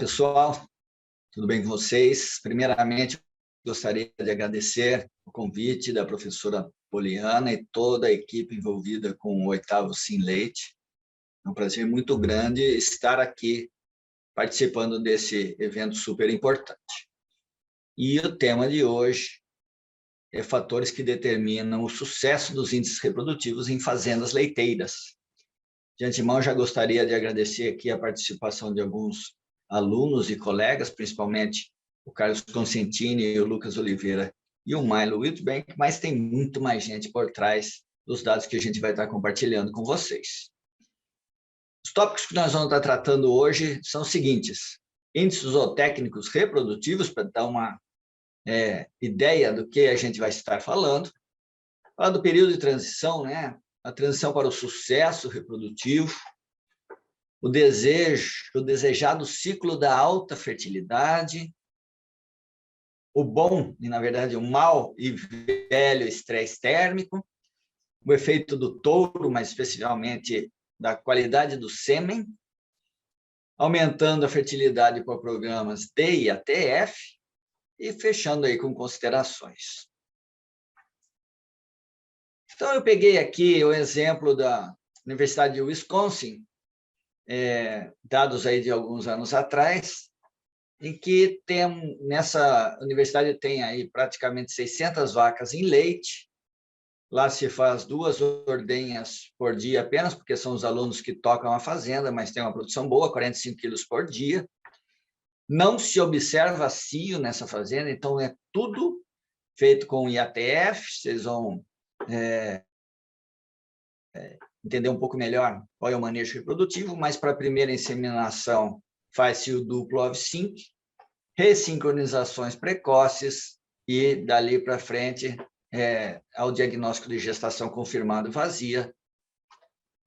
pessoal, tudo bem com vocês? Primeiramente, gostaria de agradecer o convite da professora Poliana e toda a equipe envolvida com o 8º Sim Leite. É um prazer muito grande estar aqui participando desse evento super importante. E o tema de hoje é fatores que determinam o sucesso dos índices reprodutivos em fazendas leiteiras. De antemão, já gostaria de agradecer aqui a participação de alguns alunos e colegas, principalmente o Carlos Consentini e o Lucas Oliveira e o Milo Wildbank, mas tem muito mais gente por trás dos dados que a gente vai estar compartilhando com vocês. Os tópicos que nós vamos estar tratando hoje são os seguintes: índices zootécnicos reprodutivos, para dar uma ideia do que a gente vai estar falando. Falar do período de transição, né? A transição para o sucesso reprodutivo, o desejado ciclo da alta fertilidade, o bom e, na verdade, o mau e velho estresse térmico, o efeito do touro, mais especificamente da qualidade do sêmen, aumentando a fertilidade por programas D e ATF, e fechando aí com considerações. Então, eu peguei aqui o exemplo da Universidade de Wisconsin, dados aí de alguns anos atrás, em que nessa universidade tem aí praticamente 600 vacas em leite. Lá se faz 2 ordenhas por dia apenas, porque são os alunos que tocam a fazenda, mas tem uma produção boa, 45 quilos por dia. Não se observa cio nessa fazenda, então é tudo feito com IATF. Vocês vão entender um pouco melhor qual é o manejo reprodutivo, mas para a primeira inseminação faz-se o duplo OV-Sync, ressincronizações precoces e dali para frente ao diagnóstico de gestação confirmado vazia,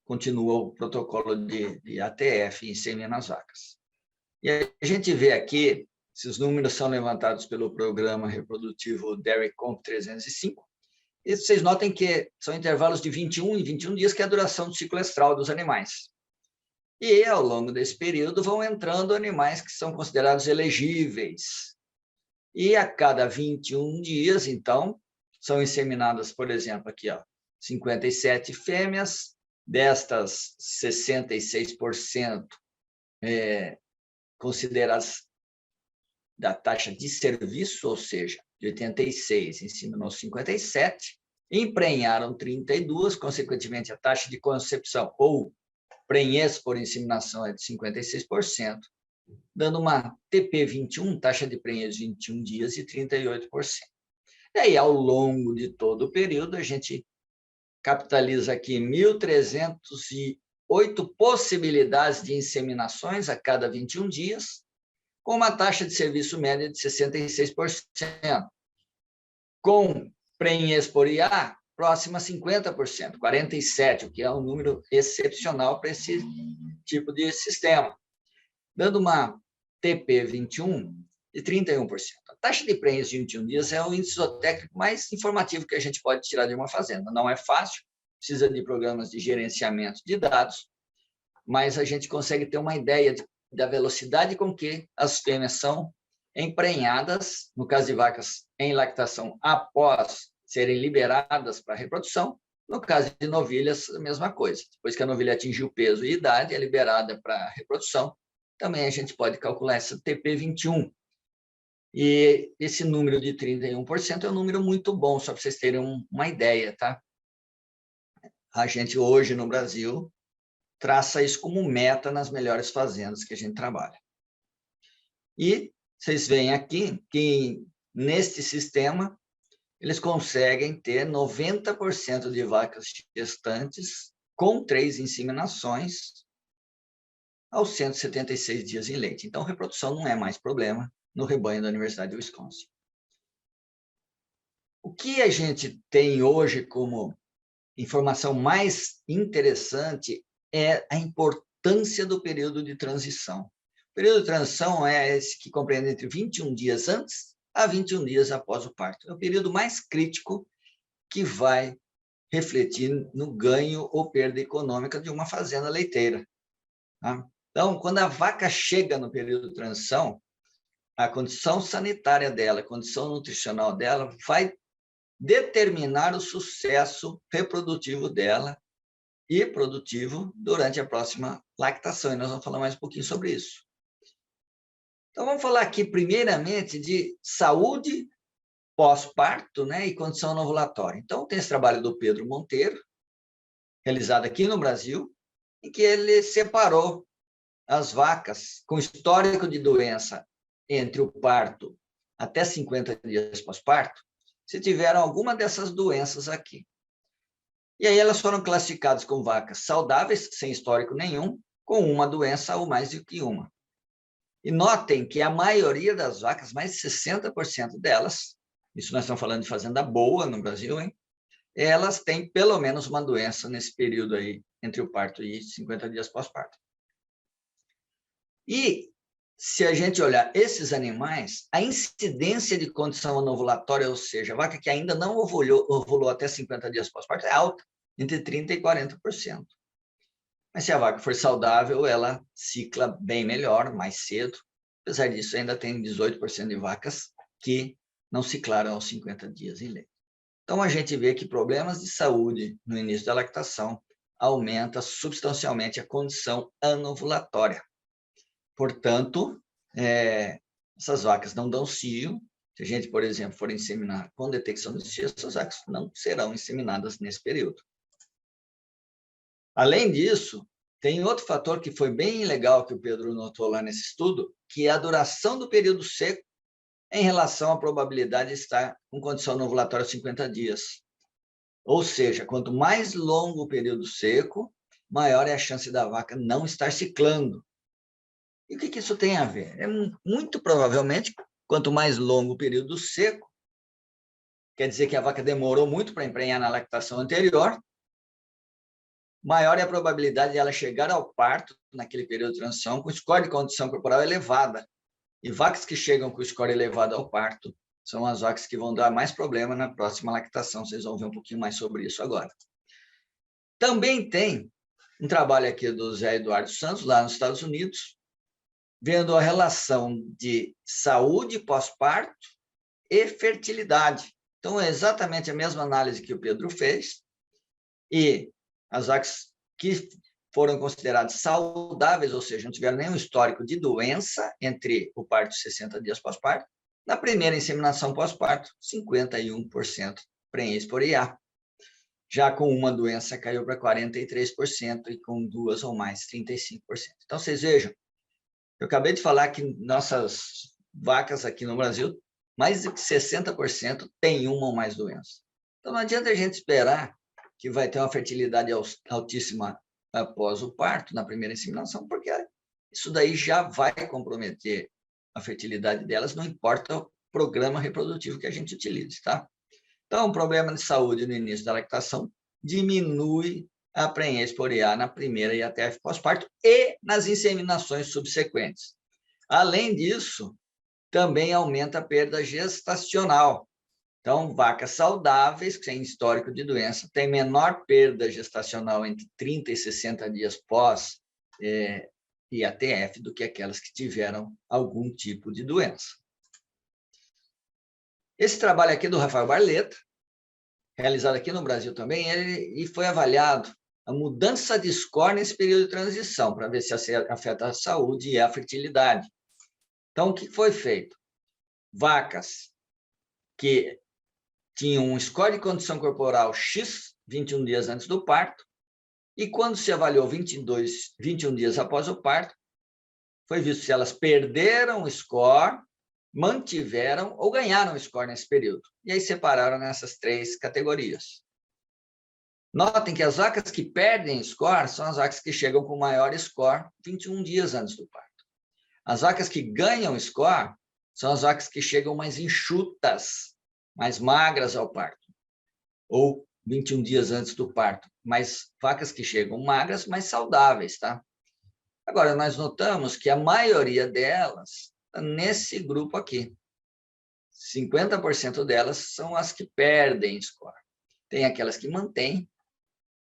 continua o protocolo de ATF e insemina as vacas. E a gente vê aqui, esses números são levantados pelo programa reprodutivo DairyComp 305, e vocês notem que são intervalos de 21 em 21 dias, que é a duração do ciclo estral dos animais. E, ao longo desse período, vão entrando animais que são considerados elegíveis. E, a cada 21 dias, então, são inseminadas, por exemplo, aqui, 57 fêmeas, destas 66% consideradas da taxa de serviço, ou seja, de 86 inseminou 57, emprenharam 32, consequentemente a taxa de concepção ou prenhez por inseminação é de 56%, dando uma TP21, taxa de prenhez 21 dias, de 38%. E aí, ao longo de todo o período, a gente capitaliza aqui 1.308 possibilidades de inseminações a cada 21 dias, com uma taxa de serviço média de 66%, com prenhez por IA próxima a 50%, 47%, o que é um número excepcional para esse tipo de sistema, dando uma TP21 de 31%. A taxa de prenhez de 21 dias é o índice zootécnico mais informativo que a gente pode tirar de uma fazenda. Não é fácil, precisa de programas de gerenciamento de dados, mas a gente consegue ter uma ideia da velocidade com que as fêmeas são emprenhadas, no caso de vacas em lactação, após serem liberadas para a reprodução. No caso de novilhas, a mesma coisa. Depois que a novilha atingiu peso e idade, é liberada para a reprodução. Também a gente pode calcular essa TP21. E esse número de 31% é um número muito bom, só para vocês terem uma ideia, tá? A gente hoje no Brasil traça isso como meta nas melhores fazendas que a gente trabalha. E vocês veem aqui que, neste sistema, eles conseguem ter 90% de vacas gestantes com 3 inseminações aos 176 dias em leite. Então, reprodução não é mais problema no rebanho da Universidade de Wisconsin. O que a gente tem hoje como informação mais interessante é a importância do período de transição. O período de transição é esse que compreende entre 21 dias antes a 21 dias após o parto. É o período mais crítico que vai refletir no ganho ou perda econômica de uma fazenda leiteira. Tá? Então, quando a vaca chega no período de transição, a condição sanitária dela, a condição nutricional dela vai determinar o sucesso reprodutivo dela e produtivo durante a próxima lactação. E nós vamos falar mais um pouquinho sobre isso. Então, vamos falar aqui, primeiramente, de saúde pós-parto, né, e condição anovulatória. Então, tem esse trabalho do Pedro Monteiro, realizado aqui no Brasil, em que ele separou as vacas com histórico de doença entre o parto até 50 dias pós-parto, se tiveram alguma dessas doenças aqui. E aí elas foram classificadas como vacas saudáveis, sem histórico nenhum, com uma doença ou mais do que uma. E notem que a maioria das vacas, mais de 60% delas, isso nós estamos falando de fazenda boa no Brasil, hein? Elas têm pelo menos uma doença nesse período aí, entre o parto e 50 dias pós-parto. E se a gente olhar esses animais, a incidência de condição anovulatória, ou seja, a vaca que ainda não ovulou até 50 dias pós-parto, é alta, entre 30% e 40%. Mas se a vaca for saudável, ela cicla bem melhor, mais cedo. Apesar disso, ainda tem 18% de vacas que não ciclaram aos 50 dias em leite. Então, a gente vê que problemas de saúde no início da lactação aumenta substancialmente a condição anovulatória. Portanto, essas vacas não dão cio. Se a gente, por exemplo, for inseminar com detecção de cio, essas vacas não serão inseminadas nesse período. Além disso, tem outro fator que foi bem legal que o Pedro notou lá nesse estudo, que é a duração do período seco em relação à probabilidade de estar com condição anovulatória 50 dias. Ou seja, quanto mais longo o período seco, maior é a chance da vaca não estar ciclando. E o que isso tem a ver? Muito provavelmente, quanto mais longo o período seco, quer dizer que a vaca demorou muito para emprenhar na lactação anterior, maior é a probabilidade de ela chegar ao parto, naquele período de transição, com score de condição corporal elevada. E vacas que chegam com score elevado ao parto são as vacas que vão dar mais problema na próxima lactação. Vocês vão ver um pouquinho mais sobre isso agora. Também tem um trabalho aqui do Zé Eduardo Santos, lá nos Estados Unidos, vendo a relação de saúde pós-parto e fertilidade. Então, é exatamente a mesma análise que o Pedro fez, e as vacas que foram consideradas saudáveis, ou seja, não tiveram nenhum histórico de doença entre o parto e 60 dias pós-parto, na primeira inseminação pós-parto, 51% prenhez por IA. Já com uma doença caiu para 43% e com duas ou mais, 35%. Então, vocês vejam, eu acabei de falar que nossas vacas aqui no Brasil, mais de 60% têm uma ou mais doenças. Então, não adianta a gente esperar que vai ter uma fertilidade altíssima após o parto, na primeira inseminação, porque isso daí já vai comprometer a fertilidade delas, não importa o programa reprodutivo que a gente utilize, tá? Então, o problema de saúde no início da lactação diminui a prenhez por IA na primeira IATF pós-parto e nas inseminações subsequentes. Além disso, também aumenta a perda gestacional. Então, vacas saudáveis, sem histórico de doença, têm menor perda gestacional entre 30 e 60 dias pós IATF do que aquelas que tiveram algum tipo de doença. Esse trabalho aqui do Rafael Barletta, realizado aqui no Brasil também, ele foi avaliado a mudança de score nesse período de transição, para ver se afeta a saúde e a fertilidade. Então, o que foi feito? Vacas que tinham um score de condição corporal X 21 dias antes do parto, e quando se avaliou 21 dias após o parto, foi visto se elas perderam o score, mantiveram ou ganharam o score nesse período. E aí separaram nessas três categorias. Notem que as vacas que perdem score são as vacas que chegam com maior score 21 dias antes do parto. As vacas que ganham score são as vacas que chegam mais enxutas, mais magras ao parto, ou 21 dias antes do parto, mas vacas que chegam magras, mas saudáveis, tá? Agora, nós notamos que a maioria delas está nesse grupo aqui. 50% delas são as que perdem score. Tem aquelas que mantêm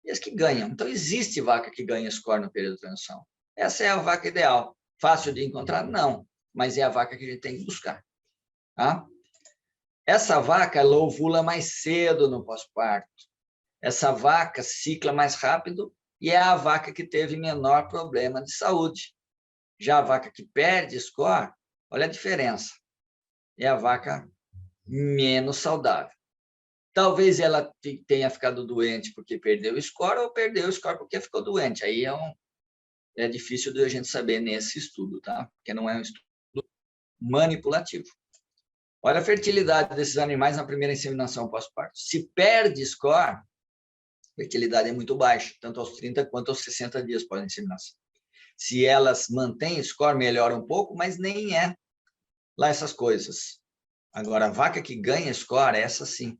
e as que ganham. Então, existe vaca que ganha score no período de transição. essa é a vaca ideal. Fácil de encontrar? Não, mas é a vaca que a gente tem que buscar. Tá? Essa vaca, ela ovula mais cedo no pós-parto. Essa vaca cicla mais rápido e é a vaca que teve menor problema de saúde. Já a vaca que perde score, olha a diferença, é a vaca menos saudável. Talvez ela tenha ficado doente porque perdeu o score ou perdeu o score porque ficou doente. Aí é difícil de a gente saber nesse estudo, tá? Porque não é um estudo manipulativo. Olha a fertilidade desses animais na primeira inseminação pós-parto. Se perde score, a fertilidade é muito baixa, tanto aos 30 quanto aos 60 dias pós-inseminação. Se elas mantêm score, melhora um pouco, mas nem é lá essas coisas. Agora, a vaca que ganha score, essa sim,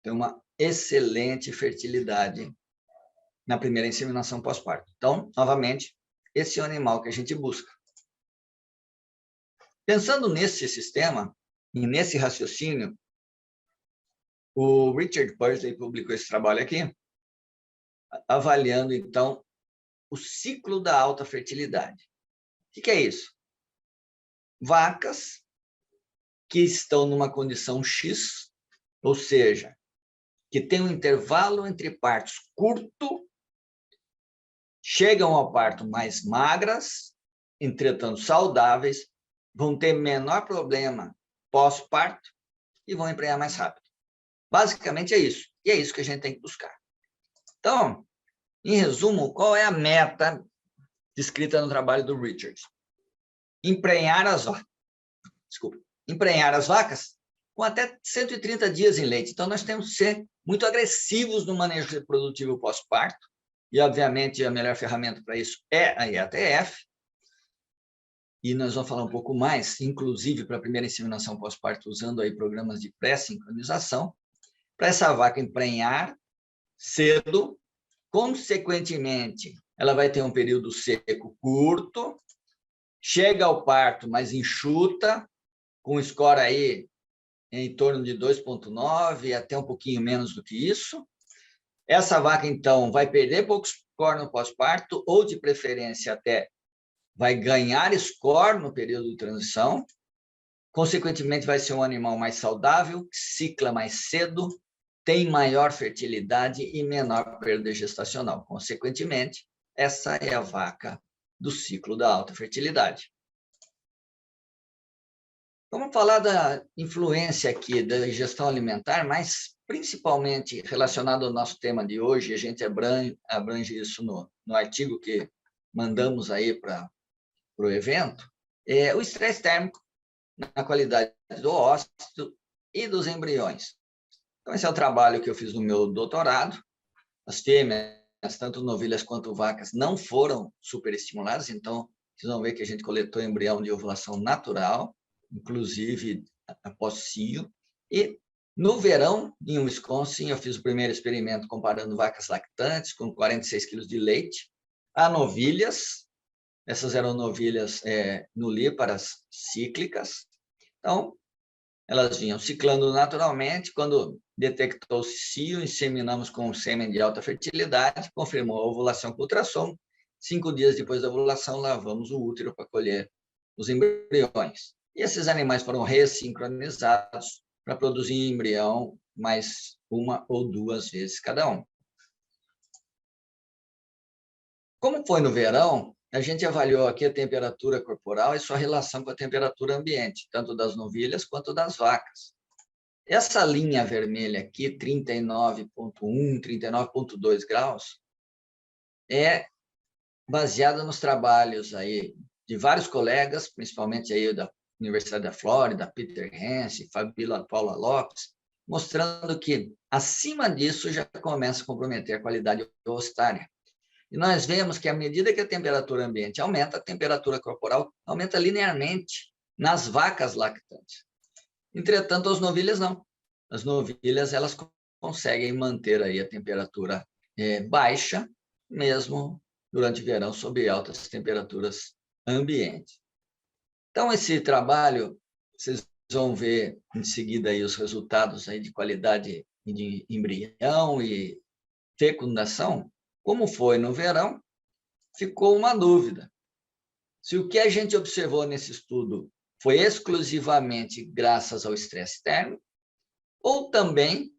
tem uma excelente fertilidade na primeira inseminação pós-parto. Então, novamente, esse é o animal que a gente busca. Pensando nesse sistema e nesse raciocínio, o Richard Pursley publicou esse trabalho aqui, avaliando, então, o ciclo da alta fertilidade. O que é isso? Vacas que estão numa condição X, ou seja, que tem um intervalo entre partos curto, chegam ao parto mais magras, entretanto saudáveis, vão ter menor problema pós-parto e vão emprenhar mais rápido. Basicamente é isso. E é isso que a gente tem que buscar. Então, em resumo, qual é a meta descrita no trabalho do Richards? Emprenhar as vacas com até 130 dias em leite. Então, nós temos que ser muito agressivos no manejo reprodutivo pós-parto. E, obviamente, a melhor ferramenta para isso é a IATF. E nós vamos falar um pouco mais, inclusive para a primeira inseminação pós-parto, usando aí programas de pré-sincronização, para essa vaca emprenhar cedo. Consequentemente, ela vai ter um período seco curto, chega ao parto mais enxuta, com score aí em torno de 2,9, até um pouquinho menos do que isso. Essa vaca, então, vai perder pouco score no pós-parto, ou, de preferência, até vai ganhar score no período de transição. Consequentemente, vai ser um animal mais saudável, cicla mais cedo, tem maior fertilidade e menor perda gestacional. Consequentemente, essa é a vaca do ciclo da alta fertilidade. Vamos falar da influência aqui da ingestão alimentar, mas principalmente relacionado ao nosso tema de hoje, a gente abrange isso no artigo que mandamos aí para o evento, é o estresse térmico na qualidade do ósseo e dos embriões. Então, esse é o trabalho que eu fiz no meu doutorado. As fêmeas, tanto novilhas quanto vacas, não foram superestimuladas, então, vocês vão ver que a gente coletou embrião de ovulação natural, inclusive após cio. E, no verão, em Wisconsin, eu fiz o primeiro experimento comparando vacas lactantes com 46 quilos de leite a novilhas. Essas eram novilhas nulíparas cíclicas. Então, elas vinham ciclando naturalmente. Quando detectou-se cio, inseminamos com sêmen de alta fertilidade, confirmou a ovulação com ultrassom. 5 dias depois da ovulação, lavamos o útero para colher os embriões. E esses animais foram ressincronizados para produzir embrião mais 1 ou 2 vezes cada um. Como foi no verão, a gente avaliou aqui a temperatura corporal e sua relação com a temperatura ambiente, tanto das novilhas quanto das vacas. Essa linha vermelha aqui, 39,1, 39,2 graus, é baseada nos trabalhos aí de vários colegas, principalmente aí da Universidade da Flórida, Peter Hansen, Fabíola Paula Lopes, mostrando que acima disso já começa a comprometer a qualidade ossária. E nós vemos que, à medida que a temperatura ambiente aumenta, a temperatura corporal aumenta linearmente nas vacas lactantes. Entretanto, as novilhas não. As novilhas, elas conseguem manter aí a temperatura baixa, mesmo durante o verão, sob altas temperaturas ambientes. Então, esse trabalho, vocês vão ver em seguida aí os resultados aí de qualidade de embrião e fecundação. Como foi no verão, ficou uma dúvida. se o que a gente observou nesse estudo foi exclusivamente graças ao estresse térmico, ou também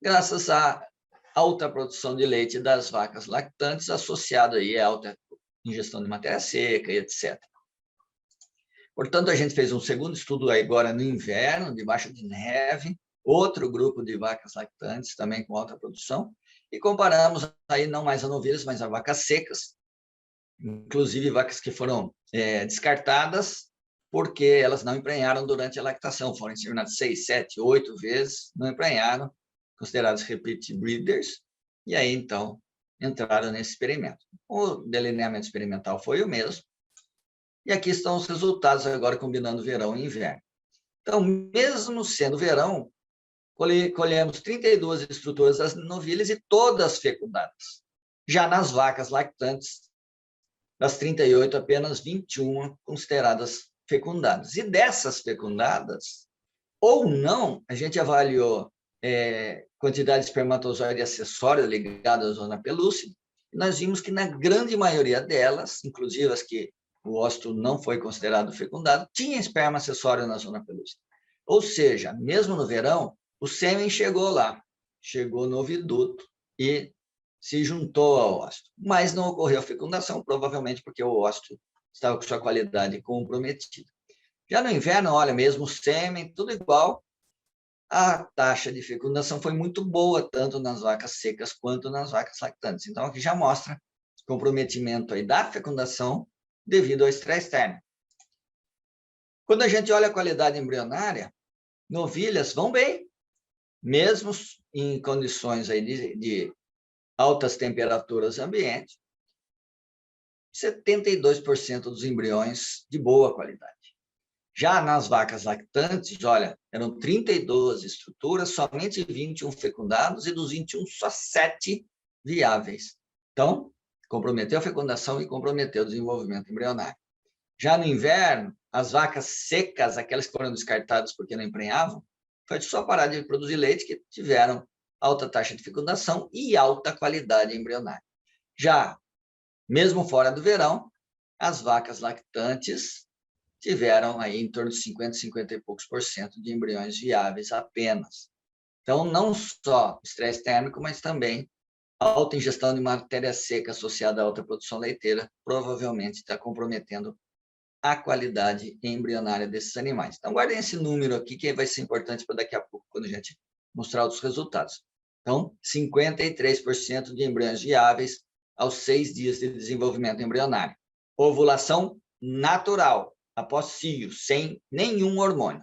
graças à alta produção de leite das vacas lactantes, associado aí à alta ingestão de matéria seca e etc. Portanto, a gente fez um segundo estudo agora no inverno, debaixo de neve, outro grupo de vacas lactantes também com alta produção, e comparamos aí não mais a novilhas, mas a vacas secas, inclusive vacas que foram descartadas porque elas não emprenharam durante a lactação, foram inseminadas 6, 7, 8 vezes, não emprenharam, considerados repeat breeders, e aí, então, entraram nesse experimento. O delineamento experimental foi o mesmo, e aqui estão os resultados agora combinando verão e inverno. Então, mesmo sendo verão, colhemos 32 estruturas das novilhas e todas fecundadas. Já nas vacas lactantes, das 38, apenas 21 consideradas fecundadas. E dessas fecundadas, ou não, a gente avaliou quantidade de espermatozoide acessório ligado à zona pelúcida, e nós vimos que na grande maioria delas, inclusive as que o óvulo não foi considerado fecundado, tinha esperma acessório na zona pelúcida. Ou seja, mesmo no verão, o sêmen chegou lá, chegou no oviduto e se juntou ao óvulo. Mas não ocorreu fecundação, provavelmente porque o óvulo estava com sua qualidade comprometida. Já no inverno, olha, mesmo o sêmen, tudo igual, a taxa de fecundação foi muito boa, tanto nas vacas secas quanto nas vacas lactantes. Então, aqui já mostra comprometimento aí da fecundação devido ao estresse térmico. Quando a gente olha a qualidade embrionária, novilhas vão bem, mesmo em condições aí de altas temperaturas ambientes, 72% dos embriões de boa qualidade. Já nas vacas lactantes, olha, eram 32 estruturas, somente 21 fecundados, e dos 21, só 7 viáveis. Então, comprometeu a fecundação e comprometeu o desenvolvimento embrionário. Já no inverno, as vacas secas, aquelas que foram descartadas porque não emprenhavam, foi só parar de produzir leite que tiveram alta taxa de fecundação e alta qualidade embrionária. Já, mesmo fora do verão, as vacas lactantes tiveram aí em torno de 50 e poucos por cento de embriões viáveis apenas. Então, não só estresse térmico, mas também alta ingestão de matéria seca associada à alta produção leiteira provavelmente está comprometendo a qualidade embrionária desses animais. Então, guardem esse número aqui, que vai ser importante para daqui a pouco, quando a gente mostrar outros resultados. Então, 53% de embriões viáveis aos 6 dias de desenvolvimento embrionário. Ovulação natural, após cio, sem nenhum hormônio.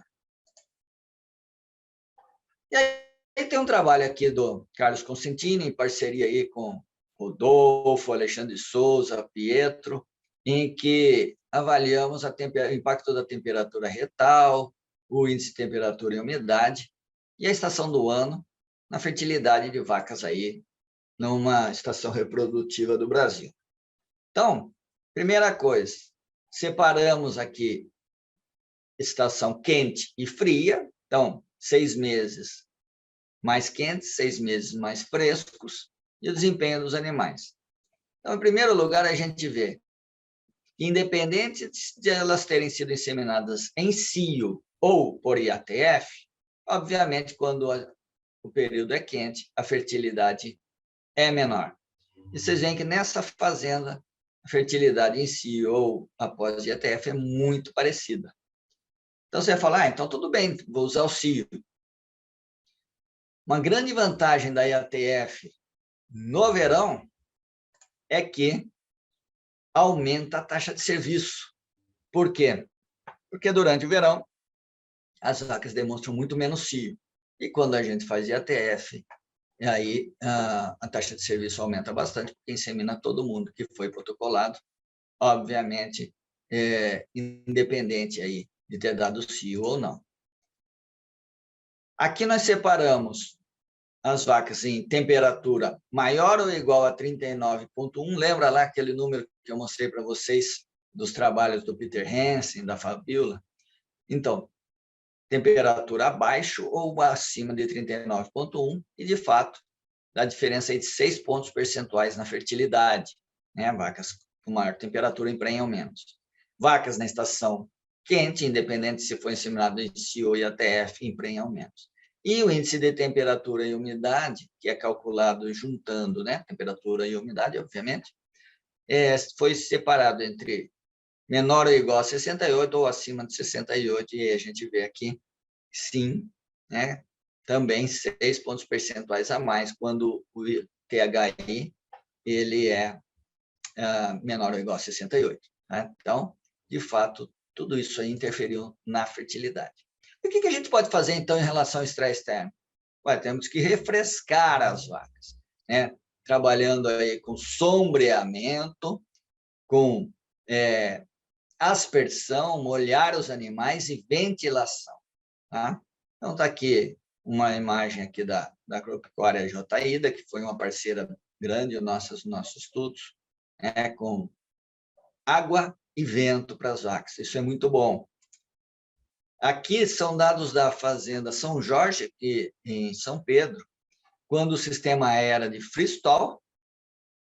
E aí tem um trabalho aqui do Carlos Consentini, em parceria aí com Rodolfo, Alexandre Souza, Pietro, em que avaliamos o impacto da temperatura retal, o índice de temperatura e umidade, e a estação do ano na fertilidade de vacas aí, numa estação reprodutiva do Brasil. Então, primeira coisa, separamos aqui estação quente e fria, então, 6 meses mais quentes, 6 meses mais frescos, e o desempenho dos animais. Então, em primeiro lugar, a gente vê que, independente de elas terem sido inseminadas em cio ou por IATF, obviamente, quando o período é quente, a fertilidade é menor. E vocês veem que nessa fazenda, a fertilidade em cio ou após IATF é muito parecida. Então, você vai falar, então tudo bem, vou usar o cio. Uma grande vantagem da IATF no verão é que aumenta a taxa de serviço. Por quê? Porque durante o verão, as vacas demonstram muito menos cio. E quando a gente faz IATF, aí a taxa de serviço aumenta bastante, porque insemina todo mundo que foi protocolado, obviamente, independente aí de ter dado cio ou não. Aqui nós separamos as vacas em temperatura maior ou igual a 39,1. Lembra lá aquele número que eu mostrei para vocês dos trabalhos do Peter Hansen, da Fabiola? Então, temperatura abaixo ou acima de 39,1 e, de fato, dá diferença aí de 6 pontos percentuais na fertilidade. Né? Vacas com maior temperatura emprenham menos. Vacas na estação quente, independente se for inseminado em si ou IATF, emprenham menos. E o índice de temperatura e umidade, que é calculado juntando, né, temperatura e umidade, obviamente, foi separado entre menor ou igual a 68 ou acima de 68, e a gente vê aqui, sim, né, também 6 pontos percentuais a mais quando o THI ele é menor ou igual a 68. Né? Então, de fato, tudo isso aí interferiu na fertilidade. E o que a gente pode fazer, então, em relação ao estresse térmico? Temos que refrescar as vacas, né? Trabalhando aí com sombreamento, com aspersão, molhar os animais e ventilação. Tá? Então, está aqui uma imagem aqui da Agropecuária Jotaída, que foi uma parceira grande nos nossos estudos, com água e vento para as vacas. Isso é muito bom. Aqui são dados da Fazenda São Jorge, aqui em São Pedro, quando o sistema era de freestall,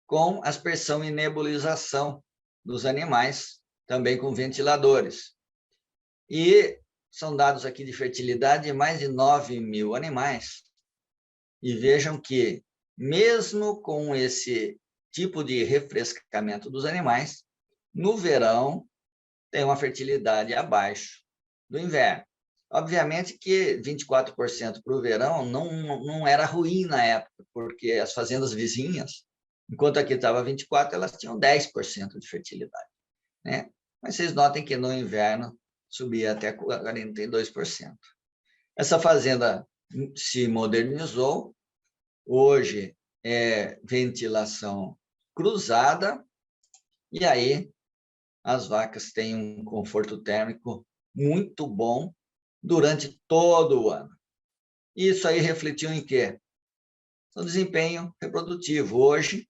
com aspersão e nebulização dos animais, também com ventiladores. E são dados aqui de fertilidade de mais de 9.000 animais. E vejam que, mesmo com esse tipo de refrescamento dos animais, no verão tem uma fertilidade abaixo do inverno. Obviamente que 24% para o verão não era ruim na época, porque as fazendas vizinhas, enquanto aqui estava 24%, elas tinham 10% de fertilidade. Né? Mas vocês notem que no inverno subia até 42%. Essa fazenda se modernizou, hoje é ventilação cruzada, e aí as vacas têm um conforto térmico muito bom durante todo o ano. Isso aí refletiu em quê? No desempenho reprodutivo. Hoje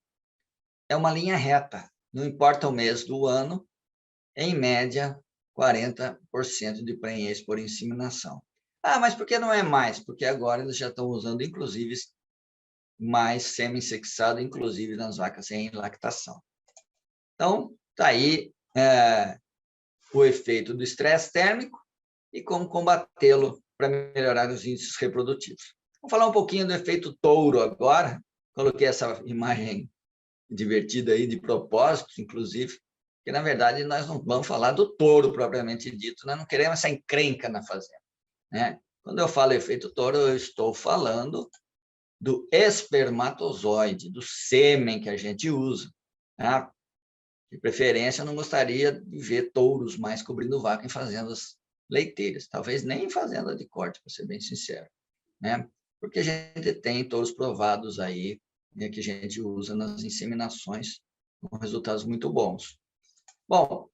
é uma linha reta, não importa o mês do ano, em média, 40% de prenhez por inseminação. Mas por que não é mais? Porque agora eles já estão usando, inclusive, mais semi-sexado, inclusive nas vacas em lactação. Então, está aí o efeito do estresse térmico e como combatê-lo para melhorar os índices reprodutivos. Vamos falar um pouquinho do efeito touro agora. Coloquei essa imagem divertida aí de propósito, inclusive, que na verdade nós não vamos falar do touro propriamente dito, nós não queremos essa encrenca na fazenda. Né? Quando eu falo efeito touro, eu estou falando do espermatozoide, do sêmen que a gente usa. Né? De preferência, eu não gostaria de ver touros mais cobrindo vaca em fazendas leiteiras, talvez nem em fazenda de corte, para ser bem sincero, né? Porque a gente tem touros provados aí, né, que a gente usa nas inseminações com resultados muito bons. Bom,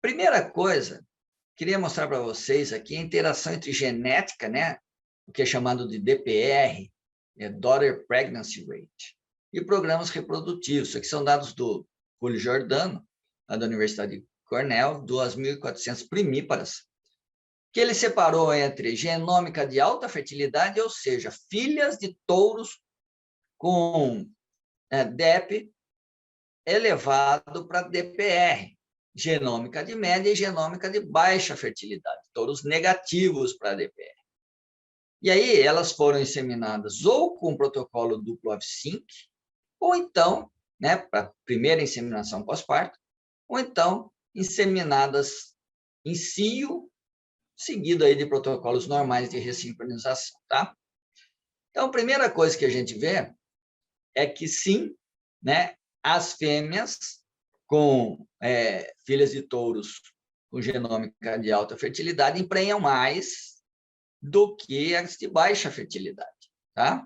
primeira coisa, queria mostrar para vocês aqui a interação entre genética, né, o que é chamado de DPR, Daughter Pregnancy Rate, e programas reprodutivos. Isso aqui são dados do Julio Giordano, lá da Universidade de Cornell, 2.400 primíparas, que ele separou entre genômica de alta fertilidade, ou seja, filhas de touros com DEP elevado para DPR, genômica de média e genômica de baixa fertilidade, touros negativos para DPR. E aí elas foram inseminadas ou com protocolo duplo Av-Sync, ou então, né, para primeira inseminação pós-parto, ou então inseminadas em cio, seguido aí de protocolos normais de ressincronização, tá? Então, a primeira coisa que a gente vê é que sim, né, as fêmeas com filhas de touros com genômica de alta fertilidade emprenham mais do que as de baixa fertilidade, tá?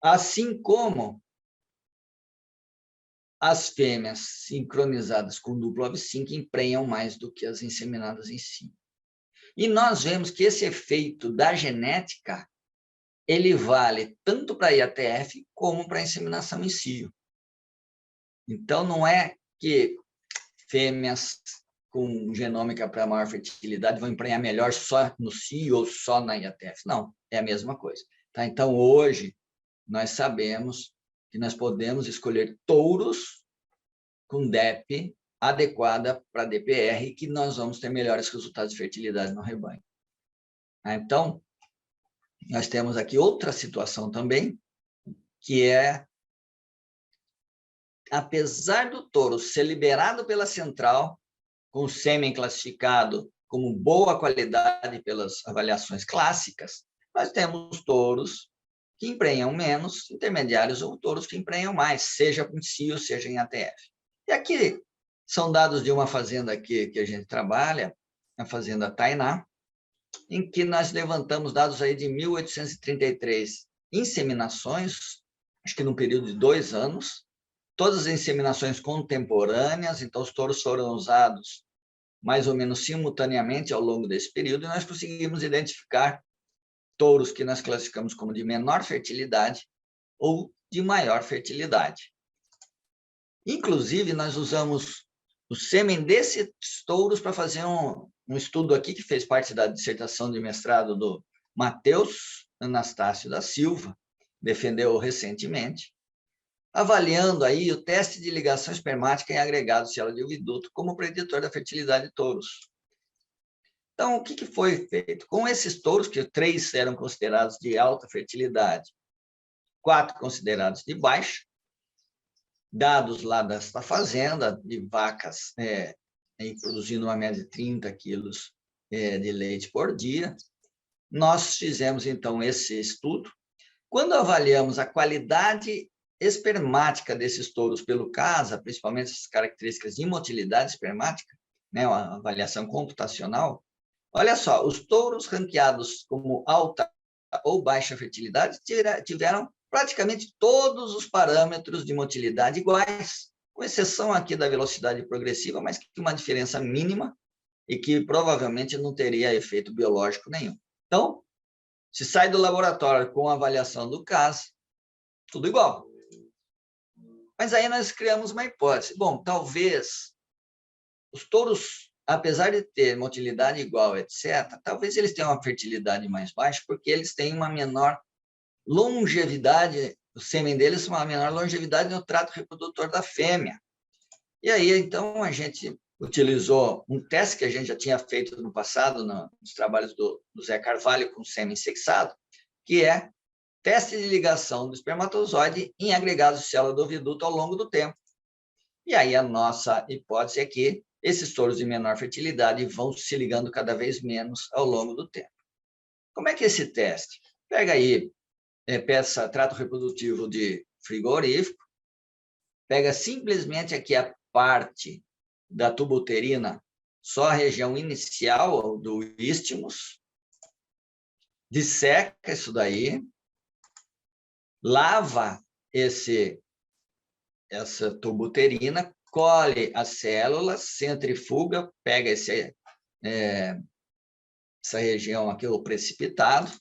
Assim como as fêmeas sincronizadas com duplo Av-Sync emprenham mais do que as inseminadas em si. E nós vemos que esse efeito da genética, ele vale tanto para a IATF como para a inseminação em cio. Então, não é que fêmeas com genômica para maior fertilidade vão emprenhar melhor só no cio ou só na IATF. Não, é a mesma coisa. Tá? Então, hoje, nós sabemos que nós podemos escolher touros com DEP adequada para DPR, que nós vamos ter melhores resultados de fertilidade no rebanho. Então, nós temos aqui outra situação também, que é, apesar do touro ser liberado pela central, com sêmen classificado como boa qualidade pelas avaliações clássicas, nós temos touros que emprenham menos, intermediários, ou touros que emprenham mais, seja em cio, seja em ATF. E aqui são dados de uma fazenda aqui que a gente trabalha, a fazenda Tainá, em que nós levantamos dados aí de 1.833 inseminações, acho que num período de 2 anos, todas as inseminações contemporâneas, então os touros foram usados mais ou menos simultaneamente ao longo desse período, e nós conseguimos identificar touros que nós classificamos como de menor fertilidade ou de maior fertilidade. Inclusive, nós usamos o sêmen desses touros para fazer um estudo aqui, que fez parte da dissertação de mestrado do Matheus Anastácio da Silva, defendeu recentemente, avaliando aí o teste de ligação espermática em agregado célula de oviduto como preditor da fertilidade de touros. Então, o que foi feito? Com esses touros, que 3 eram considerados de alta fertilidade, 4 considerados de baixa, dados lá desta fazenda, de vacas produzindo uma média de 30 quilos de leite por dia, nós fizemos, então, esse estudo. Quando avaliamos a qualidade espermática desses touros pelo CASA, principalmente as características de motilidade espermática, né, uma avaliação computacional, olha só, os touros ranqueados como alta ou baixa fertilidade tiveram praticamente todos os parâmetros de motilidade iguais, com exceção aqui da velocidade progressiva, mas que uma diferença mínima e que provavelmente não teria efeito biológico nenhum. Então, se sai do laboratório com a avaliação do CASA, tudo igual. Mas aí nós criamos uma hipótese. Bom, talvez os touros, apesar de ter motilidade igual, etc., talvez eles tenham uma fertilidade mais baixa, porque eles têm uma menor longevidade, o sêmen deles uma menor longevidade no trato reprodutor da fêmea. E aí, então, a gente utilizou um teste que a gente já tinha feito no passado, nos trabalhos do Zé Carvalho com sêmen sexado, que é teste de ligação do espermatozoide em agregados de célula do oviduto ao longo do tempo. E aí a nossa hipótese é que esses touros de menor fertilidade vão se ligando cada vez menos ao longo do tempo. Como é que é esse teste? Pega aí peça trato reprodutivo de frigorífico, pega simplesmente aqui a parte da tuba uterina, só a região inicial do isthmus, disseca isso daí, lava essa tuba uterina, colhe as células, centrifuga, pega essa região aqui, o precipitado,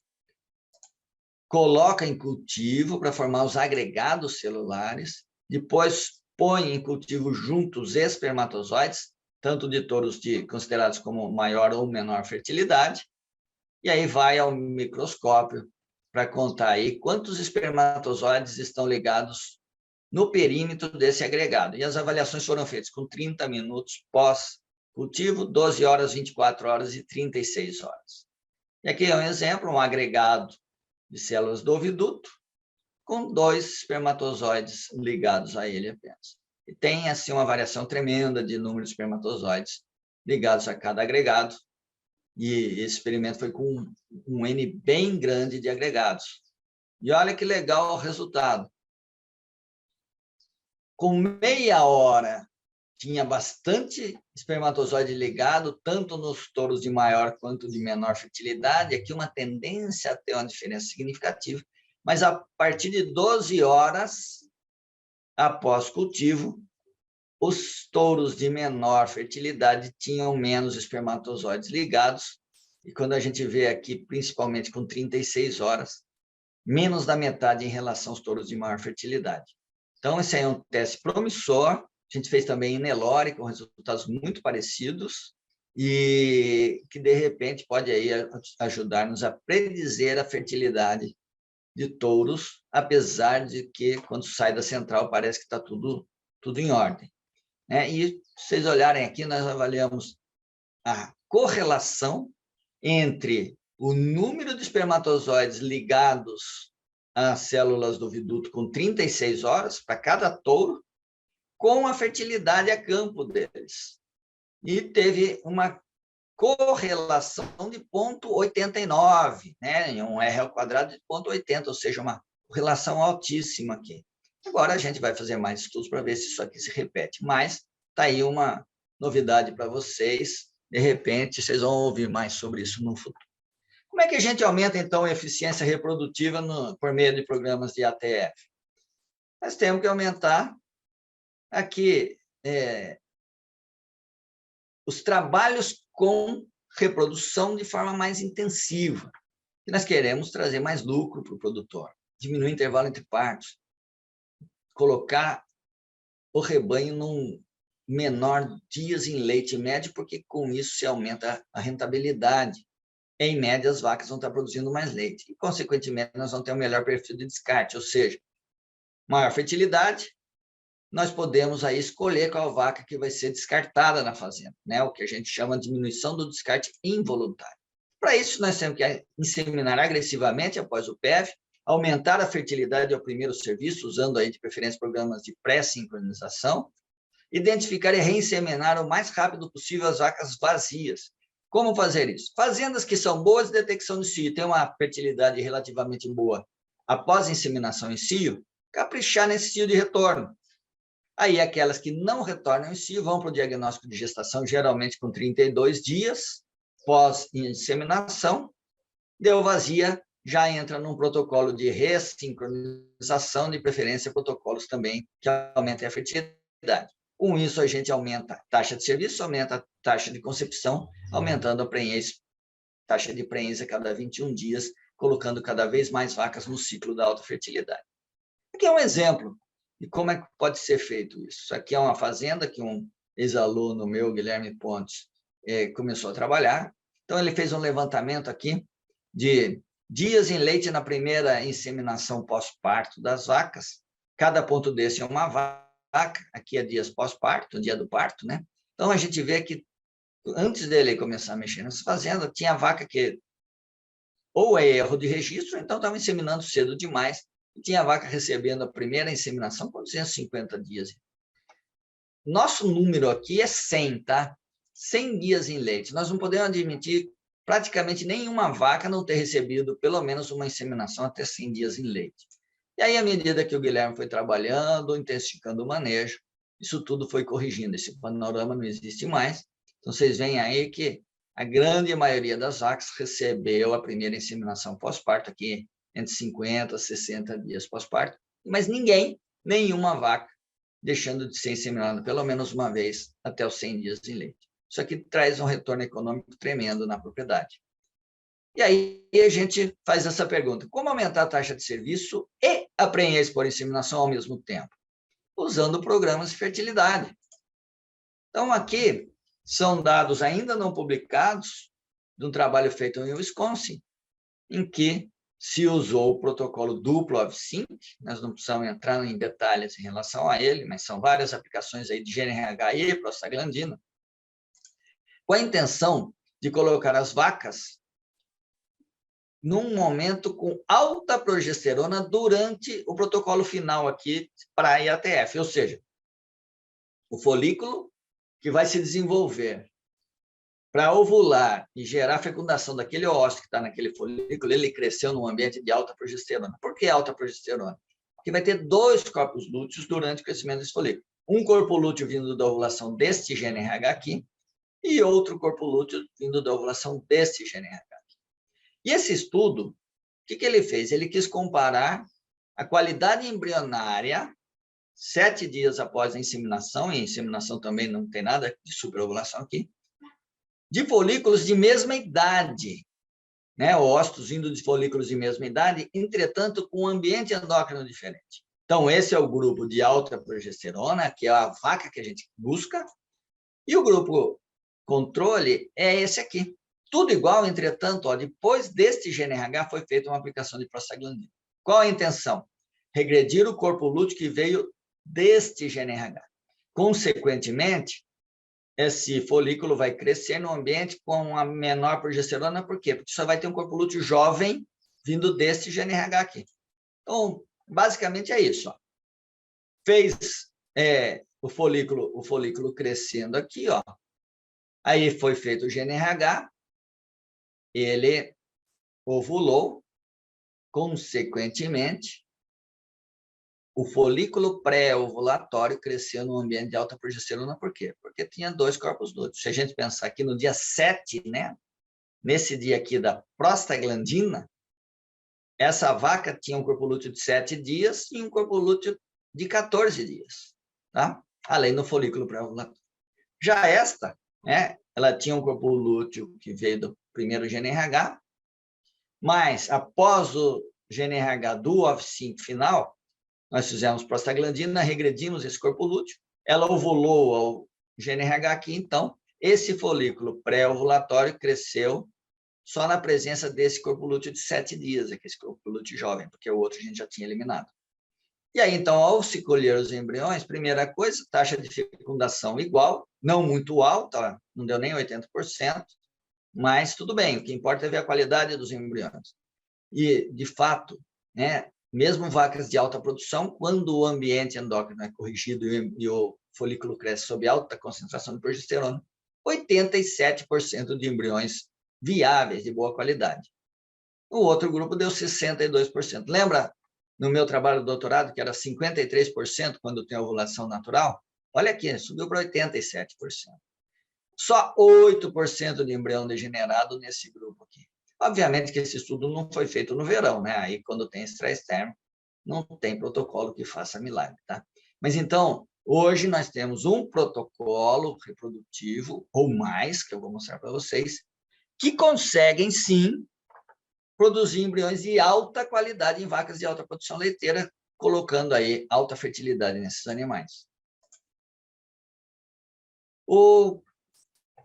coloca em cultivo para formar os agregados celulares, depois põe em cultivo junto os espermatozoides, tanto de touros considerados como maior ou menor fertilidade, e aí vai ao microscópio para contar aí quantos espermatozoides estão ligados no perímetro desse agregado. E as avaliações foram feitas com 30 minutos pós-cultivo, 12 horas, 24 horas e 36 horas. E aqui é um exemplo, um agregado de células do oviduto, com 2 espermatozoides ligados a ele apenas. E tem, assim, uma variação tremenda de número de espermatozoides ligados a cada agregado, e esse experimento foi com um N bem grande de agregados. E olha que legal o resultado. Com meia hora, tinha bastante espermatozoide ligado, tanto nos touros de maior quanto de menor fertilidade. Aqui uma tendência a ter uma diferença significativa, mas a partir de 12 horas após cultivo, os touros de menor fertilidade tinham menos espermatozoides ligados, e quando a gente vê aqui, principalmente com 36 horas, menos da metade em relação aos touros de maior fertilidade. Então, esse aí é um teste promissor. A gente fez também em Nelore, com resultados muito parecidos, e que, de repente, pode aí ajudar-nos a predizer a fertilidade de touros, apesar de que, quando sai da central, parece que está tudo em ordem. né? E se vocês olharem aqui, nós avaliamos a correlação entre o número de espermatozoides ligados às células do viduto com 36 horas para cada touro, com a fertilidade a campo deles. E teve uma correlação de 0,89, né? Um R ao quadrado de 0,80, ou seja, uma correlação altíssima aqui. Agora a gente vai fazer mais estudos para ver se isso aqui se repete, mas está aí uma novidade para vocês. De repente, vocês vão ouvir mais sobre isso no futuro. Como é que a gente aumenta, então, a eficiência reprodutiva por meio de programas de ATF? Nós temos que aumentar aqui os trabalhos com reprodução de forma mais intensiva. E nós queremos trazer mais lucro para o produtor, diminuir o intervalo entre partos, colocar o rebanho num menor dias em leite médio, porque com isso se aumenta a rentabilidade. Em média, as vacas vão estar produzindo mais leite. E, consequentemente, nós vamos ter um melhor perfil de descarte, ou seja, maior fertilidade, nós podemos aí escolher qual vaca que vai ser descartada na fazenda, né? O que a gente chama de diminuição do descarte involuntário. Para isso, nós temos que inseminar agressivamente após o PEV, aumentar a fertilidade ao primeiro serviço, usando aí de preferência programas de pré-sincronização, identificar e reinseminar o mais rápido possível as vacas vazias. Como fazer isso? Fazendas que são boas de detecção de cio, têm uma fertilidade relativamente boa após a inseminação em cio, caprichar nesse cio de retorno. Aí, aquelas que não retornam em cio vão para o diagnóstico de gestação, geralmente com 32 dias pós-inseminação. Deu vazia, já entra num protocolo de ressincronização, de preferência protocolos também que aumentem a fertilidade. Com isso, a gente aumenta a taxa de serviço, aumenta a taxa de concepção, aumentando a taxa de prenhez a cada 21 dias, colocando cada vez mais vacas no ciclo da alta fertilidade. Aqui é um exemplo de como é que pode ser feito isso. Isso aqui é uma fazenda que um ex-aluno meu, Guilherme Pontes, começou a trabalhar. Então, ele fez um levantamento aqui de dias em leite na primeira inseminação pós-parto das vacas. Cada ponto desse é uma vaca, aqui é dias pós-parto, dia do parto, né? Então, a gente vê que antes dele começar a mexer nessa fazenda, tinha vaca que ou é erro de registro, ou então estava inseminando cedo demais, e tinha vaca recebendo a primeira inseminação com 250 dias. Nosso número aqui é 100, tá? 100 dias em leite. Nós não podemos admitir praticamente nenhuma vaca não ter recebido pelo menos uma inseminação até 100 dias em leite. E aí, à medida que o Guilherme foi trabalhando, intensificando o manejo, isso tudo foi corrigindo. Esse panorama não existe mais. Então, vocês veem aí que a grande maioria das vacas recebeu a primeira inseminação pós-parto, aqui entre 50 a 60 dias pós-parto, mas nenhuma vaca, deixando de ser inseminada pelo menos uma vez até os 100 dias em leite. Isso aqui traz um retorno econômico tremendo na propriedade. E aí a gente faz essa pergunta: como aumentar a taxa de serviço e a prenhez por inseminação ao mesmo tempo? Usando programas de fertilidade. Então, aqui são dados ainda não publicados de um trabalho feito em Wisconsin, em que se usou o protocolo duplo OVSync. Nós não precisamos entrar em detalhes em relação a ele, mas são várias aplicações aí de GNRH e prostaglandina, com a intenção de colocar as vacas num momento com alta progesterona durante o protocolo final aqui para a IATF, ou seja, o folículo que vai se desenvolver para ovular e gerar a fecundação daquele óvulo que está naquele folículo, ele cresceu num ambiente de alta progesterona. Por que alta progesterona? Porque vai ter 2 corpos lúteos durante o crescimento desse folículo. Um corpo lúteo vindo da ovulação deste GNRH aqui e outro corpo lúteo vindo da ovulação deste GNRH aqui. E esse estudo, o que ele fez? Ele quis comparar a qualidade embrionária 7 dias após a inseminação, e a inseminação também não tem nada de superovulação aqui, de folículos de mesma idade, né? Ócitos vindo de folículos de mesma idade, entretanto, com um ambiente endócrino diferente. Então, esse é o grupo de alta progesterona, que é a vaca que a gente busca, e o grupo controle é esse aqui. Tudo igual, entretanto, depois deste GNRH foi feita uma aplicação de prostaglandina. Qual a intenção? Regredir o corpo lúteo que veio deste GNRH. consequentemente, esse folículo vai crescer no ambiente com a menor progesterona. Por quê? Porque só vai ter um corpo lúteo jovem vindo deste GNRH aqui. Então, basicamente é isso. Ó. Fez o folículo crescendo aqui, ó. Aí foi feito o GNRH, ele ovulou, consequentemente, o folículo pré-ovulatório cresceu no ambiente de alta progesterona. Por quê? Porque tinha 2 corpos lúteos. Se a gente pensar aqui no dia 7, né? Nesse dia aqui da prostaglandina, essa vaca tinha um corpo lúteo de 7 dias e um corpo lúteo de 14 dias, tá? Além do folículo pré-ovulatório. Já esta, né? Ela tinha um corpo lúteo que veio do primeiro GNRH, mas após o GNRH do OV5 final, nós fizemos prostaglandina, regredimos esse corpo lúteo, ela ovulou ao GNRH aqui, então, esse folículo pré-ovulatório cresceu só na presença desse corpo lúteo de 7 dias, aqui, esse corpo lúteo jovem, porque o outro a gente já tinha eliminado. E aí, então, ao se colher os embriões, primeira coisa, taxa de fecundação igual, não muito alta, não deu nem 80%, mas tudo bem, o que importa é ver a qualidade dos embriões. E, de fato, né, mesmo vacas de alta produção, quando o ambiente endócrino é corrigido e o folículo cresce sob alta concentração de progesterona, 87% de embriões viáveis, de boa qualidade. O outro grupo deu 62%. Lembra no meu trabalho de doutorado que era 53% quando tem ovulação natural? Olha aqui, subiu para 87%. Só 8% de embrião degenerado nesse grupo aqui. Obviamente que esse estudo não foi feito no verão, né? Aí, quando tem estresse térmico, não tem protocolo que faça milagre, tá? Mas, então, hoje nós temos um protocolo reprodutivo, ou mais, que eu vou mostrar para vocês, que conseguem, sim, produzir embriões de alta qualidade em vacas de alta produção leiteira, colocando aí alta fertilidade nesses animais.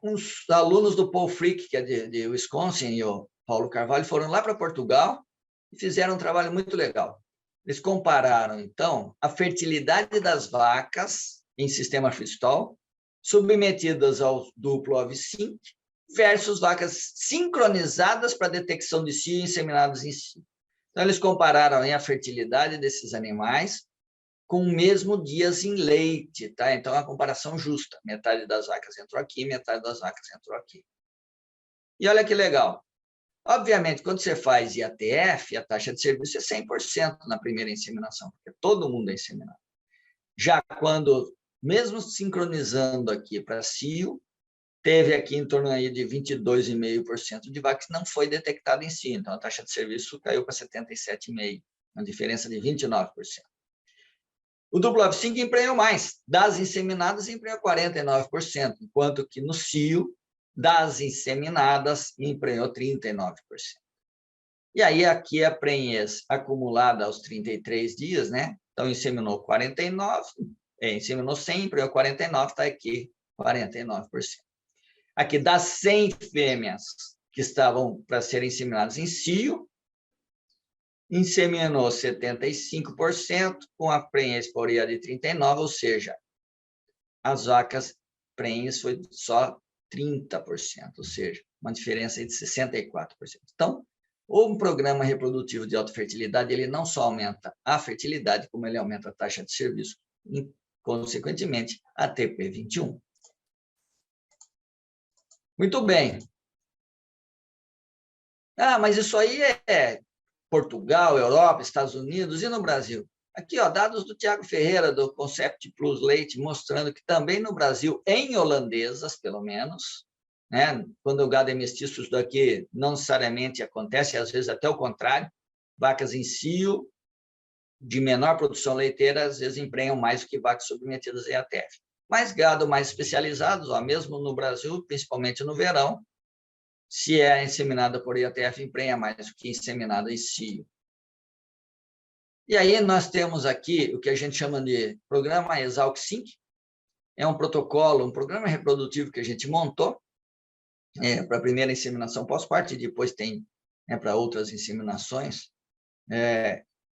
Uns alunos do Paul Frick, que é de Wisconsin, e o Paulo Carvalho, foram lá para Portugal e fizeram um trabalho muito legal. Eles compararam, então, a fertilidade das vacas em sistema freestall, submetidas ao duplo OV5, versus vacas sincronizadas para detecção de cio e inseminadas em cio. Então, eles compararam a fertilidade desses animais com o mesmo dias em leite, tá? Então, é uma comparação justa. Metade das vacas entrou aqui, metade das vacas entrou aqui. E olha que legal. Obviamente, quando você faz IATF, a taxa de serviço é 100% na primeira inseminação, porque todo mundo é inseminado. Já quando, mesmo sincronizando aqui para cio, teve aqui em torno aí de 22,5% de vacas que não foi detectada em cio. Então, a taxa de serviço caiu para 77,5%, uma diferença de 29%. O duplo OV5 emprenhou mais. Das inseminadas, emprenhou 49%, enquanto que no cio, das inseminadas, emprenhou 39%. E aí, aqui a prenhez acumulada aos 33 dias, né? Então, inseminou 49, inseminou 100, emprenhou 49, está aqui 49%. Aqui, das 100 fêmeas que estavam para serem inseminadas em cio, inseminou 75%, com a prenhez por IA de 39%, ou seja, as vacas prenhez foi só 30%, ou seja, uma diferença de 64%. Então, um programa reprodutivo de alta fertilidade, ele não só aumenta a fertilidade, como ele aumenta a taxa de serviço e, consequentemente, a TP21. Muito bem. Mas isso aí é Portugal, Europa, Estados Unidos e no Brasil. Aqui, ó, dados do Tiago Ferreira, do Concept Plus Leite, mostrando que também no Brasil, em holandesas, pelo menos, né, quando o gado é mestiço, isso daqui não necessariamente acontece, às vezes até o contrário, vacas em cio, de menor produção leiteira, às vezes emprenham mais do que vacas submetidas em ATF. Mas gado mais especializados, ó, mesmo no Brasil, principalmente no verão, se é inseminada por IATF, emprenha mais do que inseminada em cio. E aí nós temos aqui o que a gente chama de programa Exalc-Sync, é um protocolo, um programa reprodutivo que a gente montou para a primeira inseminação pós-parto e depois tem para outras inseminações,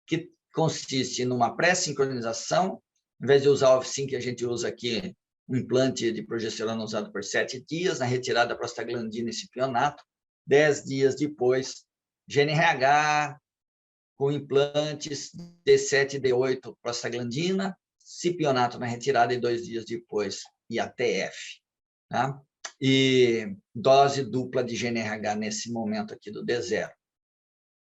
que consiste numa pré-sincronização Em vez de usar o Off-Sync, a gente usa aqui um implante de progesterona usado por 7 dias, na retirada da prostaglandina e cipionato. 10 dias depois, GNRH com implantes D7 e D8 prostaglandina, cipionato na retirada e 2 dias depois IATF. Tá? E dose dupla de GNRH nesse momento aqui do D0.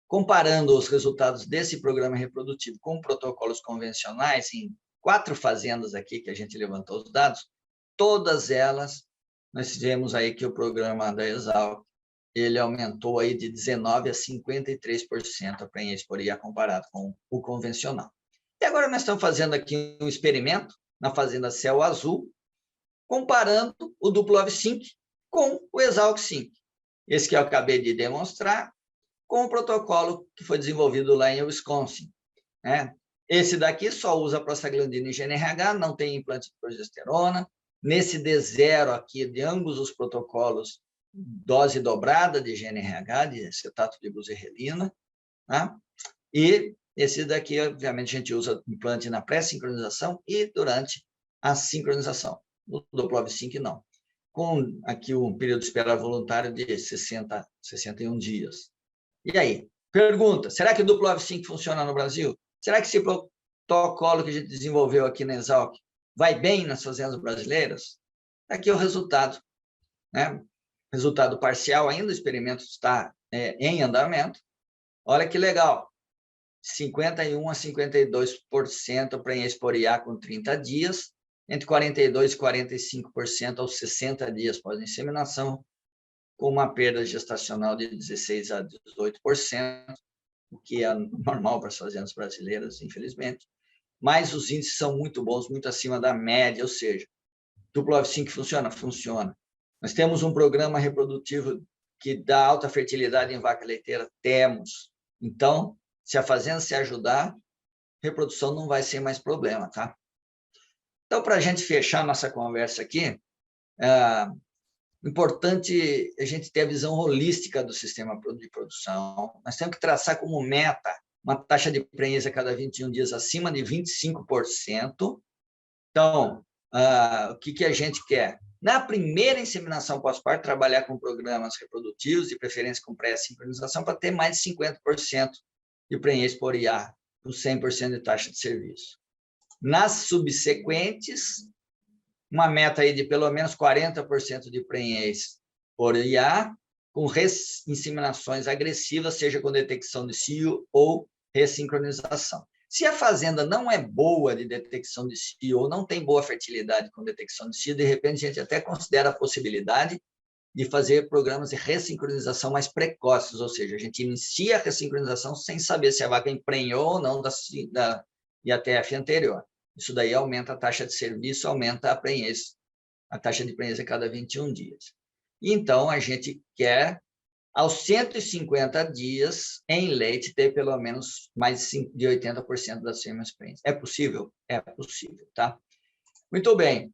Comparando os resultados desse programa reprodutivo com protocolos convencionais, em 4 fazendas aqui que a gente levantou os dados, todas elas, nós vemos aí que o programa da Exalc, ele aumentou aí de 19% a 53% a prenhez por IA comparado com o convencional. E agora nós estamos fazendo aqui um experimento na fazenda Céu Azul, comparando o duplo Off-Sync com o Exalc Sync. Esse que eu acabei de demonstrar, com o protocolo que foi desenvolvido lá em Wisconsin. Né? Esse daqui só usa prostaglandina e GNRH, não tem implante de progesterona. Nesse D0 aqui, de ambos os protocolos, dose dobrada de GNRH, de acetato de buserelina. Tá? E esse daqui, obviamente, a gente usa implante na pré-sincronização e durante a sincronização. No duplo Off-Sync, não. Com aqui um período de espera voluntário de 61 dias. E aí? Pergunta, será que o duplo Off-Sync funciona no Brasil? Será que esse protocolo que a gente desenvolveu aqui na Exalc vai bem nas fazendas brasileiras? Aqui é o resultado. Né? Resultado parcial ainda, o experimento está em andamento. Olha que legal. 51% a 52% prenhez por IA com 30 dias, entre 42% e 45% aos 60 dias pós-inseminação, com uma perda gestacional de 16% a 18%, o que é normal para as fazendas brasileiras, infelizmente. Mas os índices são muito bons, muito acima da média, ou seja, duplo Off-Sync funciona? Funciona. Nós temos um programa reprodutivo que dá alta fertilidade em vaca leiteira? Temos. Então, se a fazenda se ajudar, reprodução não vai ser mais problema, tá? Então, para a gente fechar nossa conversa aqui, importante a gente ter a visão holística do sistema de produção. Nós temos que traçar como meta uma taxa de prenhez a cada 21 dias acima de 25%. Então, o que a gente quer? Na primeira inseminação pós-parto, trabalhar com programas reprodutivos, de preferência com pré-sincronização, para ter mais de 50% de prenhez por IA, com 100% de taxa de serviço. Nas subsequentes, uma meta aí de pelo menos 40% de prenhez por IA, com inseminações agressivas, seja com detecção de cio ou ressincronização. Se a fazenda não é boa de detecção de cio ou não tem boa fertilidade com detecção de cio, de repente a gente até considera a possibilidade de fazer programas de ressincronização mais precoces, ou seja, a gente inicia a ressincronização sem saber se a vaca emprenhou ou não da IATF anterior. Isso daí aumenta a taxa de serviço, aumenta a prenhez, a taxa de prenhez a cada 21 dias. Então, a gente quer, aos 150 dias, em leite, ter pelo menos mais de 80% das fêmeas prenhes. É possível? É possível, tá? Muito bem.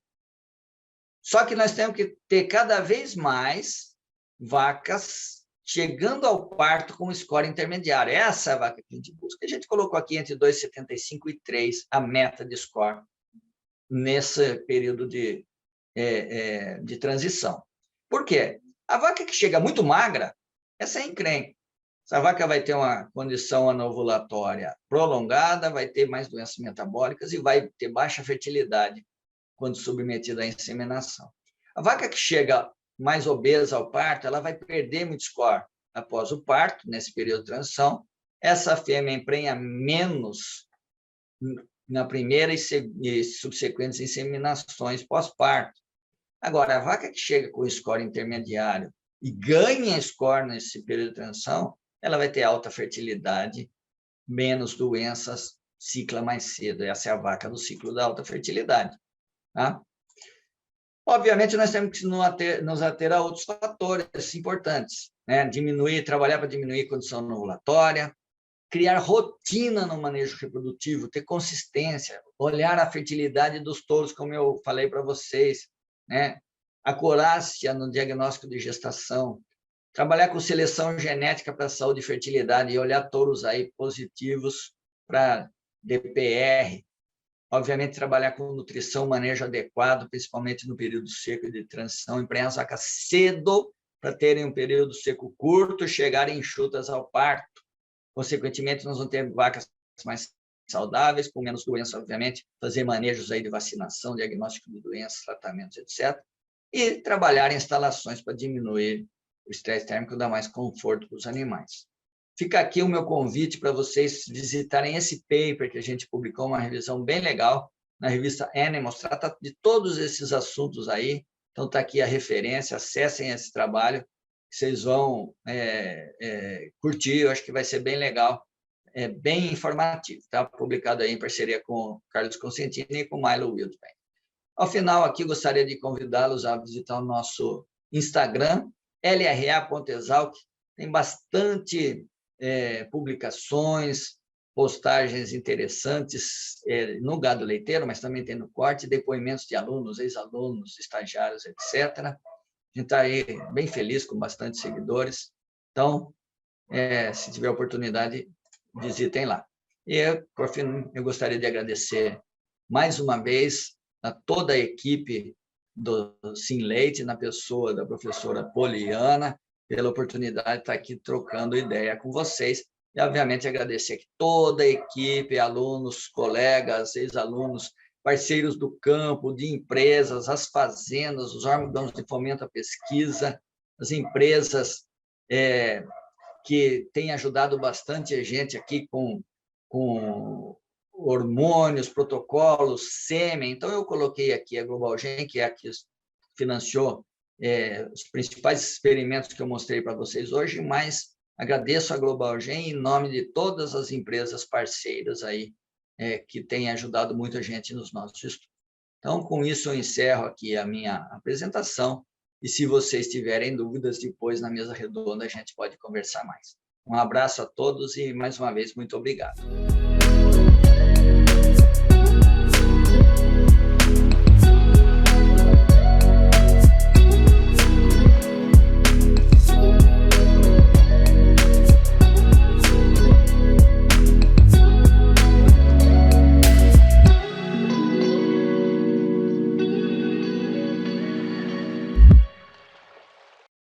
Só que nós temos que ter cada vez mais vacas chegando ao parto com score intermediário. Essa é a vaca que a gente busca. A gente colocou aqui entre 2,75 e 3 a meta de score nesse período de transição. Por quê? A vaca que chega muito magra, essa é encrenca. Essa vaca vai ter uma condição anovulatória prolongada, vai ter mais doenças metabólicas e vai ter baixa fertilidade quando submetida à inseminação. A vaca que chega mais obesa ao parto, ela vai perder muito score após o parto, nesse período de transição. Essa fêmea emprenha menos na primeira e subsequentes inseminações pós-parto. Agora, a vaca que chega com score intermediário e ganha score nesse período de transição, ela vai ter alta fertilidade, menos doenças, cicla mais cedo. Essa é a vaca do ciclo da alta fertilidade. Tá? Obviamente, nós temos que nos ater a outros fatores importantes, né? Trabalhar para diminuir a condição ovulatória, criar rotina no manejo reprodutivo, ter consistência, olhar a fertilidade dos touros, como eu falei para vocês, né? Acurácia no diagnóstico de gestação, trabalhar com seleção genética para saúde e fertilidade e olhar touros aí positivos para DPR, Obviamente, trabalhar com nutrição, manejo adequado, principalmente no período seco e de transição, emprenhar as vacas cedo para terem um período seco curto, chegarem enxutas ao parto. Consequentemente, nós vamos ter vacas mais saudáveis, com menos doenças, obviamente, fazer manejos aí de vacinação, diagnóstico de doenças, tratamentos, etc. E trabalhar em instalações para diminuir o estresse térmico e dar mais conforto para os animais. Fica aqui o meu convite para vocês visitarem esse paper que a gente publicou, uma revisão bem legal, na revista Animals, trata de todos esses assuntos aí. Então, está aqui a referência, acessem esse trabalho, vocês vão curtir, eu acho que vai ser bem legal, bem informativo, tá? Publicado aí em parceria com o Carlos Consentini e com o Milo Wildman. Ao final, aqui gostaria de convidá-los a visitar o nosso Instagram, lra.exalc, tem bastante publicações, postagens interessantes no gado leiteiro, mas também tem no corte, depoimentos de alunos, ex-alunos, estagiários, etc. A gente está aí bem feliz, com bastante seguidores. Então, se tiver oportunidade, visitem lá. E, por fim, eu gostaria de agradecer mais uma vez a toda a equipe do Sim Leite, na pessoa da professora Poliana, pela oportunidade de estar aqui trocando ideia com vocês. E, obviamente, agradecer aqui toda a equipe, alunos, colegas, ex-alunos, parceiros do campo, de empresas, as fazendas, os órgãos de fomento à pesquisa, as empresas que têm ajudado bastante a gente aqui com hormônios, protocolos, sêmen. Então, eu coloquei aqui a GlobalGen, que é a que financiou os principais experimentos que eu mostrei para vocês hoje, mas agradeço a GlobalGen em nome de todas as empresas parceiras aí, que têm ajudado muito a gente nos nossos estudos. Então, com isso, eu encerro aqui a minha apresentação, e se vocês tiverem dúvidas, depois na mesa redonda a gente pode conversar mais. Um abraço a todos e, mais uma vez, muito obrigado.